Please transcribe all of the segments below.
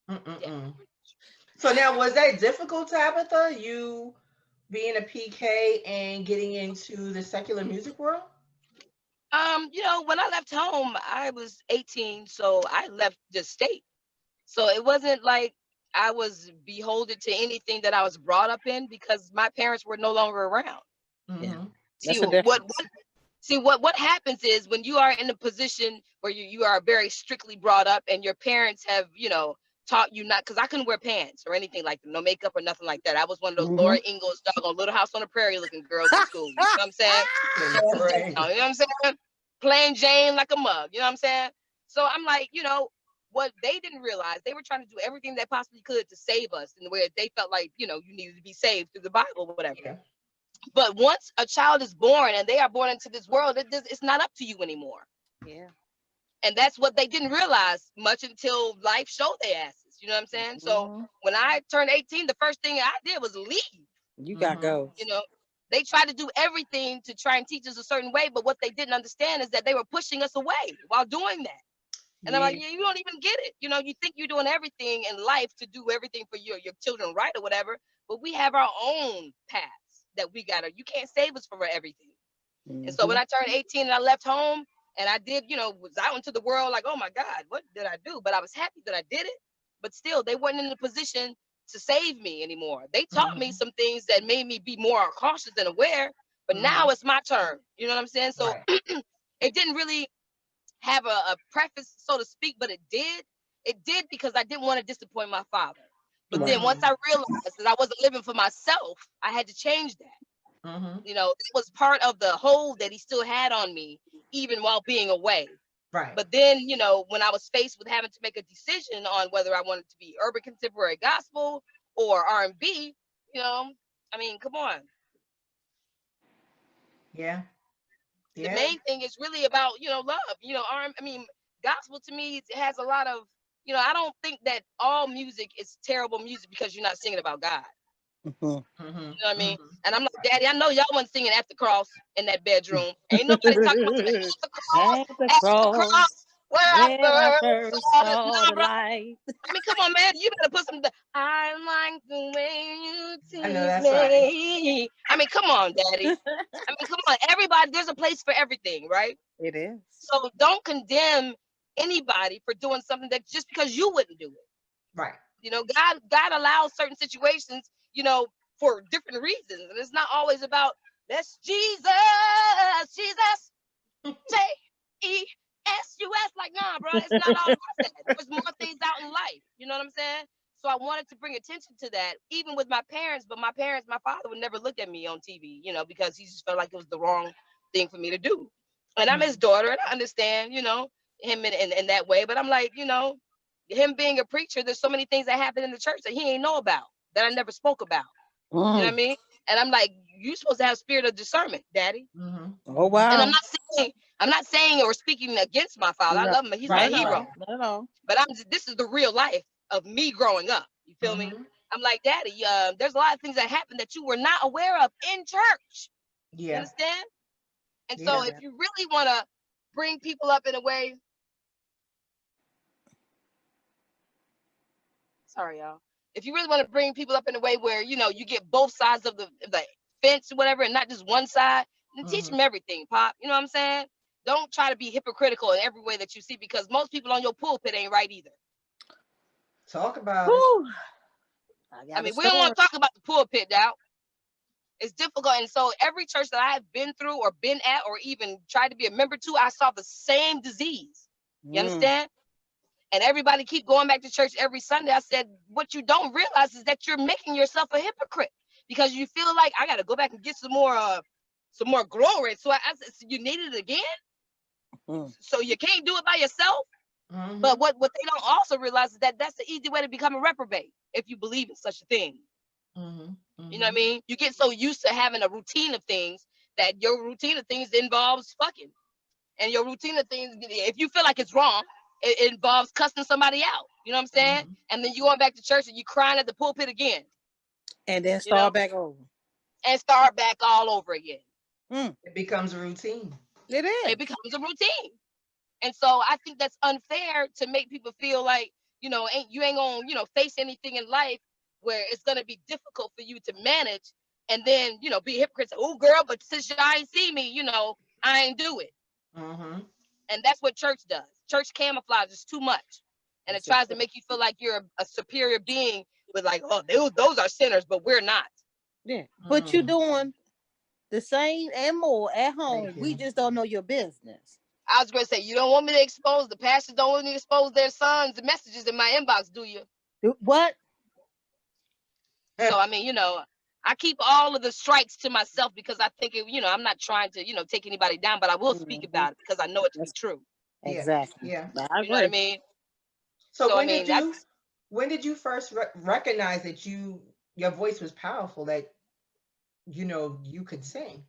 Yeah. Mm-mm-mm. So now, was that difficult, Tabitha? You being a PK and getting into the secular music world? When I left home, I was 18, so I left the state. So it wasn't like I was beholden to anything that I was brought up in because my parents were no longer around. Yeah. Mm-hmm. See That's a what difference. what happens is when you are in a position where you are very strictly brought up and your parents have, taught you not, because I couldn't wear pants or anything like that, no makeup or nothing like that. I was one of those Mm-hmm. Laura Ingalls doggone Little House on the Prairie looking girls in school. You know what I'm saying? Hands down, you know what I'm saying? Plain Jane like a mug, you know what I'm saying? So I'm like, what they didn't realize, they were trying to do everything they possibly could to save us in the way that they felt like, you needed to be saved through the Bible or whatever. Yeah. But once a child is born and they are born into this world, it's not up to you anymore. Yeah. And that's what they didn't realize much until life showed their asses. You know what I'm saying? So Mm-hmm. when I turned 18, the first thing I did was leave. You got Mm-hmm. You goals. know, they tried to do everything to try and teach us a certain way, but what they didn't understand is that they were pushing us away while doing that. And I'm like, Yeah. yeah, you don't even get it. You think you're doing everything in life to do everything for your children right or whatever, but we have our own paths that you can't save us for everything. And so Mm-hmm. when I turned 18 and I left home and I did, was out into the world like, oh my God, what did I do? But I was happy that I did it. But still, they weren't in a position to save me anymore. They taught me Mm-hmm. some things that made me be more cautious and aware. But Mm-hmm. now it's my turn. You know what I'm saying? So Right. it didn't really have a preface, so to speak, but it did. It did because I didn't want to disappoint my father. But then Right. once Mm-hmm. I realized that I wasn't living for myself, I had to change that. Mm-hmm. It was part of the hold that he still had on me, even while being away. Right. But then, when I was faced with having to make a decision on whether I wanted to be urban contemporary gospel or R&B, I mean, come on. Yeah. The Yeah. main thing is really about, love. I mean, gospel to me, it has a lot of, I don't think that all music is terrible music because you're not singing about God. Mm-hmm. Mm-hmm. You know what I mean? Mm-hmm. And I'm like, Daddy, I know y'all wasn't singing at the cross in that bedroom. Ain't nobody talking about At the at the cross, cross, where I where I first first saw it. saw Nah, the bro. light. I mean, come on, man. You better put some. I like the way you I know tease that's right. me. I mean, come on, Daddy. I mean, come on. Everybody, there's a place for everything, right? It is. So don't condemn anybody for doing something that just because you wouldn't do it. Right. God allows certain situations, for different reasons. And it's not always about that's Jesus, Jesus. Like, nah, bro, it's not all about that. There's more things out in life. You know what I'm saying? So I wanted to bring attention to that, even with my parents, but my father would never look at me on TV, because he just felt like it was the wrong thing for me to do. And I'm his Mm-hmm. daughter, and I understand, him in that way. But I'm like, him being a preacher, there's so many things that happen in the church that he ain't know about, that I never spoke about. You know what I Mm. mean? And I'm like, you supposed to have spirit of discernment, Daddy. Mm-hmm. Oh Mm-hmm. And wow. I'm not saying or speaking against my father. I No, love him. He's my not Right. at hero. Right. all. Not at all. But this is the real life of me growing up. You feel me? Mm-hmm. I'm like, Daddy, there's a lot of things that happen that you were not aware of in church. You Yeah. understand? And so Yeah. if Yeah. you really want to bring people up in a way, sorry, y'all. If you really want to bring people up in a way where, you get both sides of the fence or whatever, and not just one side, then teach Mm-hmm. them everything, Pop. You know what I'm saying? Don't try to be hypocritical in every way that you see, because most people on your pulpit ain't right either. Talk about it. Whew. I I got a mean, we don't want story. to talk about the pulpit now. It's difficult. And so every church that I have been through or been at or even tried to be a member to, I saw the same disease. You Mm. understand? And everybody keep going back to church every Sunday. I said, what you don't realize is that you're making yourself a hypocrite because you feel like I got to go back and get some more glory. So I said, so you need it again. Mm. So you can't do it by yourself. But Mm-hmm. what they don't also realize is that that's the easy way to become a reprobate if you believe in such a thing. Mm-hmm. You know what I Mm-hmm. mean? You get so used to having a routine of things that your routine of things involves fucking. And your routine of things, if you feel like it's wrong, it involves cussing somebody out. You know what I'm saying? Mm-hmm. And then you going back to church and you crying at the pulpit again, And then you know, start back over. and start back all over again. Mm. It becomes a routine. It It is. becomes a routine. And so I think that's unfair to make people feel like you ain't gonna, face anything in life where it's gonna be difficult for you to manage, and then, be a hypocrite. Oh, girl, but since y'all ain't see me, I ain't do it. Mm-hmm. And that's what church does. Church camouflages too much, and it tries to make you feel like you're a superior being with like, oh, those are sinners, but we're not. Yeah, but you're doing the same and more at home. We just don't know your business. I was going to say, you don't want me to expose, the pastors don't want me to expose their sons and messages in my inbox, do you? What? So, I mean, I keep all of the strikes to myself because I think, I'm not trying to, take anybody down, but I will speak about it because I know it to be true. Exactly. Yeah. I agree. You know what I mean? So when did you first recognize that your voice was powerful, that, you could sing?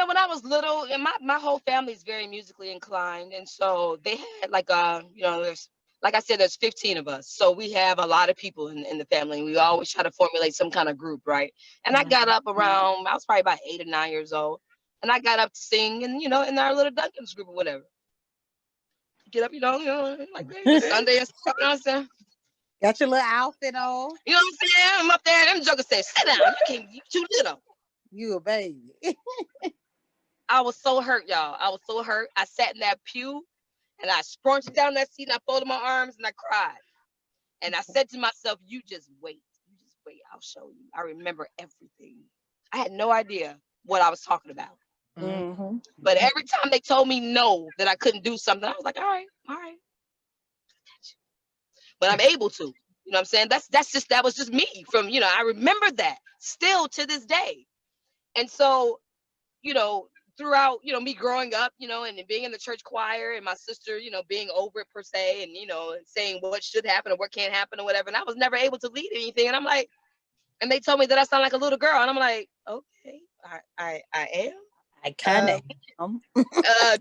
When I was little, and my whole family is very musically inclined, and so they had like there's, like I said, there's 15 of us, so we have a lot of people in the family, and we always try to formulate some kind of group, right? And I got up around, I was probably about 8 or 9 years old, and I got up to sing, and in our little Duncan's group or whatever. Get up, like Sunday and stuff, you know what I'm saying? Got your little outfit on. You know what I'm saying? I'm up there, and them jokers said, "Sit down, you too little." You a baby. I was so hurt, y'all. I was so hurt. I sat in that pew and I scrunched down that seat and I folded my arms and I cried. And I said to myself, you just wait. You just wait. I'll show you. I remember everything. I had no idea what I was talking about. Mm-hmm. But every time they told me no, that I couldn't do something, I was like, all right. But I'm able to. You know what I'm saying? That was just me from, I remember that still to this day. And so, throughout, me growing up, and being in the church choir, and my sister, being over it per se, and, saying what should happen or what can't happen or whatever. And I was never able to lead anything. And I'm like, and they told me that I sound like a little girl. And I'm like, okay, I am. I kind of am.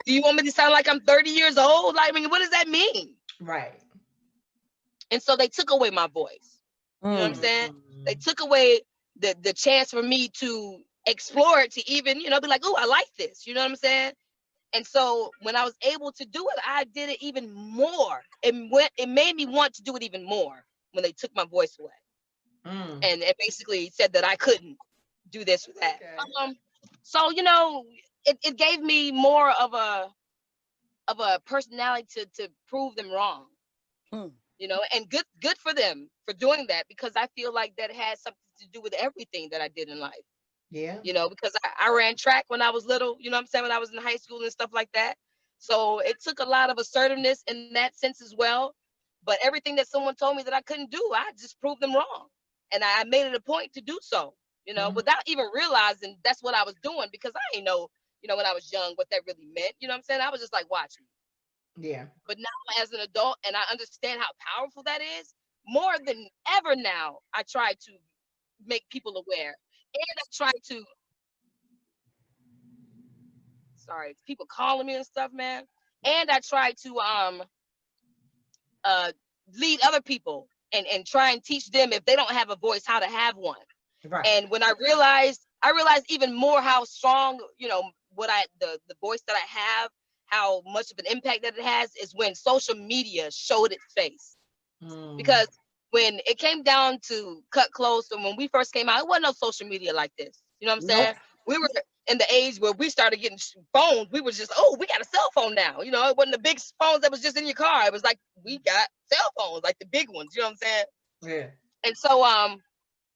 Do you want me to sound like I'm 30 years old? Like, I mean, what does that mean? Right. And so they took away my voice. You know what I'm saying? They took away the chance for me to explore it, to even, be like, oh, I like this. You know what I'm saying? And so when I was able to do it, I did it even more. It made me want to do it even more when they took my voice away. And it basically said that I couldn't do this or that. Okay. So, it gave me more of a personality to prove them wrong. And good for them for doing that, because I feel like that has something to do with everything that I did in life. Yeah. Because I ran track when I was little, you know what I'm saying, when I was in high school and stuff like that. So it took a lot of assertiveness in that sense as well. But everything that someone told me that I couldn't do, I just proved them wrong. And I made it a point to do so, without even realizing that's what I was doing, because I didn't know, when I was young, what that really meant. You know what I'm saying? I was just like watching. Yeah. But now as an adult, and I understand how powerful that is, more than ever now, I try to make people aware. And I try to, sorry, people calling me and stuff, man. And I try to lead other people and try and teach them, if they don't have a voice, how to have one. Right. And when I realized even more how strong, the voice that I have, how much of an impact that it has, is when social media showed its face. Because when it came down to Kut Klose, and when we first came out, it wasn't no social media like this. You know what I'm saying? We were in the age where we started getting phones. We were just, we got a cell phone now. It wasn't the big phones that was just in your car. It was like, we got cell phones, like the big ones. You know what I'm saying? Yeah. And so,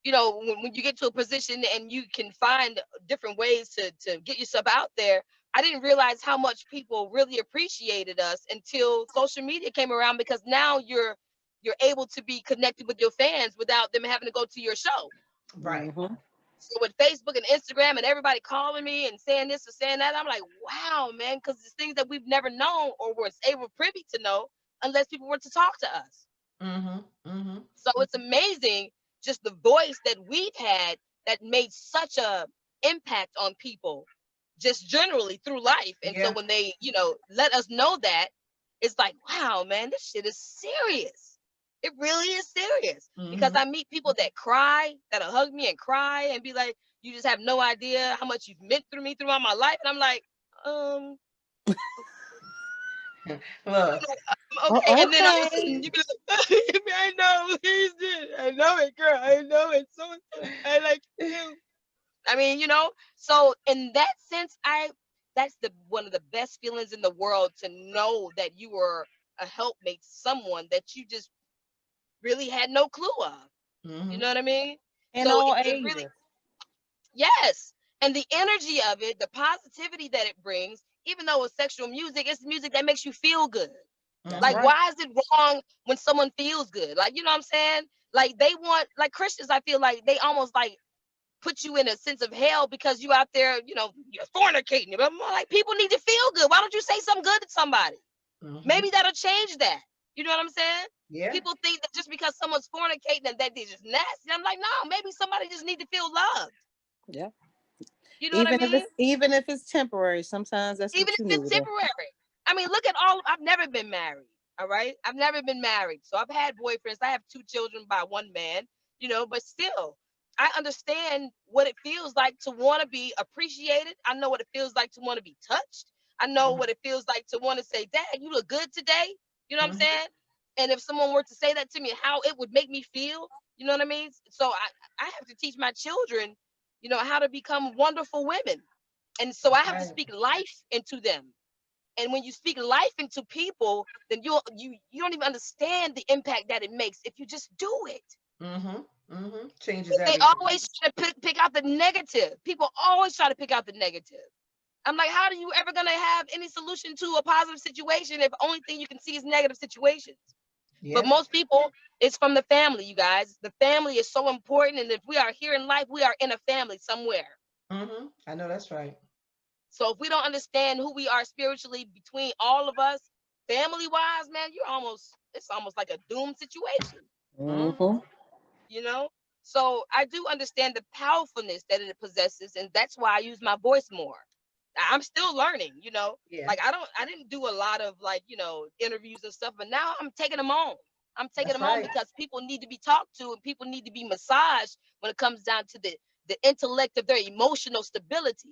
when you get to a position and you can find different ways to get yourself out there, I didn't realize how much people really appreciated us until social media came around, because now you're able to be connected with your fans without them having to go to your show. Right. So with Facebook and Instagram and everybody calling me and saying this or saying that, I'm like, wow, man, because it's things that we've never known or were able privy to know unless people were to talk to us. So it's amazing just the voice that we've had that made such a impact on people just generally through life. And so when they, let us know that, it's like, wow, man, this shit is serious. It really is serious. Because I meet people that cry, that'll hug me and cry and be like, you just have no idea how much you've meant through me throughout my life. And I'm like, Look. Okay, and then all of a Okay. sudden you be like, I know he's it. I know it, girl. I know it. So I like you. I mean, so in that sense, that's the one of the best feelings in the world, to know that you were a helpmate to someone that you just really had no clue of. You know what I mean? In So all it really, ages. yes. And the energy of it, the positivity that it brings, even though it's sexual music, it's music that makes you feel good. That's Like, right. why is it wrong when someone feels good? Like, you know what I'm saying? Like, they want, like Christians, I feel like they almost like put you in a sense of hell because you out there, you're fornicating. But I'm like, people need to feel good. Why don't you say something good to somebody? Maybe that'll change that. You know what I'm saying? Yeah. People think that just because someone's fornicating and that they're just nasty. I'm like, no, maybe somebody just need to feel loved. Yeah. You know what I mean? Even if it's temporary, sometimes that's Even what if you it's need. temporary. I mean, look at I've never been married. All right. I've never been married. So I've had boyfriends. I have 2 children by one man, but still, I understand what it feels like to want to be appreciated. I know what it feels like to want to be touched. I know what it feels like to want to say, Dad, you look good today. You know what I'm saying? And if someone were to say that to me, how it would make me feel, you know what I mean? So I have to teach my children, how to become wonderful women. And so I have to speak life into them. And when you speak life into people, then you don't even understand the impact that it makes if you just do it. Changes They everything. always try to pick out the negative. People always try to pick out the negative. I'm like, how are you ever gonna have any solution to a positive situation if only thing you can see is negative situations? Yeah. But most people, it's from the family, you guys. The family is so important, and if we are here in life, we are in a family somewhere. I know that's right. So if we don't understand who we are spiritually between all of us, family wise, man, it's almost like a doomed situation. So I do understand the powerfulness that it possesses, and that's why I use my voice more. I'm still learning. Yeah. Like I didn't do a lot of interviews and stuff, but now I'm taking them on. I'm taking That's them on right. because people need to be talked to, and people need to be massaged when it comes down to the intellect of their emotional stability.